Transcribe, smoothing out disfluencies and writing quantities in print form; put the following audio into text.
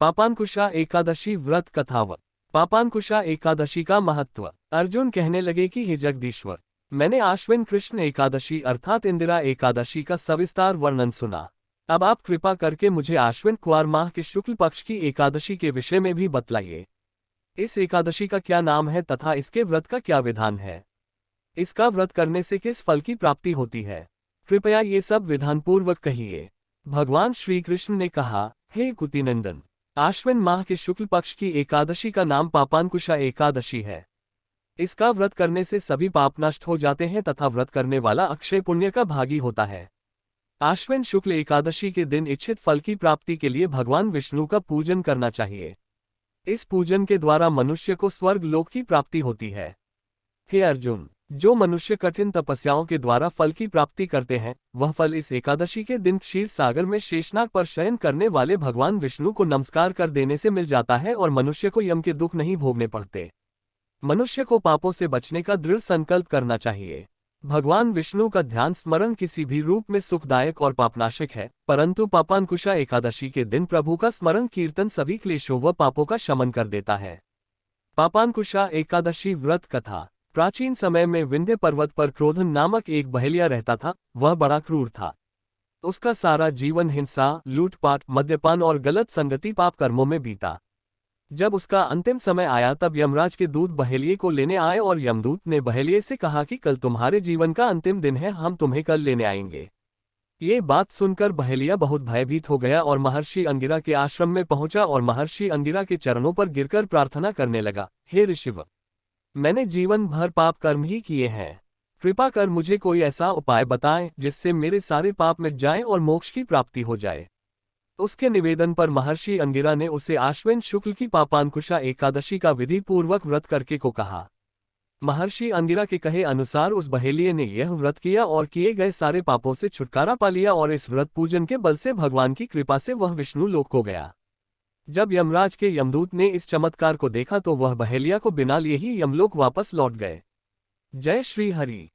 पापांकुशा एकादशी व्रत कथावत। पापांकुशा एकादशी का महत्व। अर्जुन कहने लगे कि हे जगदीश्वर, मैंने आश्विन कृष्ण एकादशी अर्थात इंदिरा एकादशी का सविस्तार वर्णन सुना। अब आप कृपा करके मुझे आश्विन कुआर माह के शुक्ल पक्ष की एकादशी के विषय में भी बतलाइए। इस एकादशी का क्या नाम है तथा इसके व्रत का क्या विधान है? इसका व्रत करने से किस फल की प्राप्ति होती है? कृपया ये सब विधानपूर्वक कहिए। भगवान श्री कृष्ण ने कहा, हे कुतिनंदन, आश्विन माह के शुक्ल पक्ष की एकादशी का नाम पापांकुशा एकादशी है। इसका व्रत करने से सभी पाप नष्ट हो जाते हैं तथा व्रत करने वाला अक्षय पुण्य का भागी होता है। आश्विन शुक्ल एकादशी के दिन इच्छित फल की प्राप्ति के लिए भगवान विष्णु का पूजन करना चाहिए। इस पूजन के द्वारा मनुष्य को स्वर्ग लोक की प्राप्ति होती है। हे अर्जुन, जो मनुष्य कठिन तपस्याओं के द्वारा फल की प्राप्ति करते हैं, वह फल इस एकादशी के दिन क्षीर सागर में शेषनाग पर शयन करने वाले भगवान विष्णु को नमस्कार कर देने से मिल जाता है और मनुष्य को यम के दुख नहीं भोगने पड़ते। मनुष्य को पापों से बचने का दृढ़ संकल्प करना चाहिए। भगवान विष्णु का ध्यान स्मरण किसी भी रूप में सुखदायक और पापनाशक है, परंतु पापांकुशा एकादशी के दिन प्रभु का स्मरण कीर्तन सभी क्लेशों व पापों का शमन कर देता है। पापांकुशा एकादशी व्रत कथा। प्राचीन समय में विंध्य पर्वत पर क्रोधन नामक एक बहेलिया रहता था। वह बड़ा क्रूर था। उसका सारा जीवन हिंसा, लूटपाट, मद्यपान और गलत संगति पाप कर्मों में बीता। जब उसका अंतिम समय आया तब यमराज के दूत बहेलिये को लेने आए और यमदूत ने बहेलिये से कहा कि कल तुम्हारे जीवन का अंतिम दिन है, हम तुम्हें कल लेने आएंगे। ये बात सुनकर बहेलिया बहुत भयभीत हो गया और महर्षि अंगिरा के आश्रम में पहुंचा और महर्षि अंगिरा के चरणों पर गिरकर प्रार्थना करने लगा, हे ऋषिव, मैंने जीवन भर पाप कर्म ही किए हैं। कृपा कर मुझे कोई ऐसा उपाय बताएं जिससे मेरे सारे पाप मिट जाएं और मोक्ष की प्राप्ति हो जाए। उसके निवेदन पर महर्षि अंगिरा ने उसे आश्विन शुक्ल की पापांकुशा एकादशी का विधि पूर्वक व्रत करके को कहा। महर्षि अंगिरा के कहे अनुसार उस बहेलिये ने यह व्रत किया और किए गए सारे पापों से छुटकारा पा लिया और इस व्रत पूजन के बल से भगवान की कृपा से वह विष्णु लोक को गया। जब यमराज के यमदूत ने इस चमत्कार को देखा तो वह बहेलिया को बिना लिए ही यमलोक वापस लौट गए। जय श्री हरि।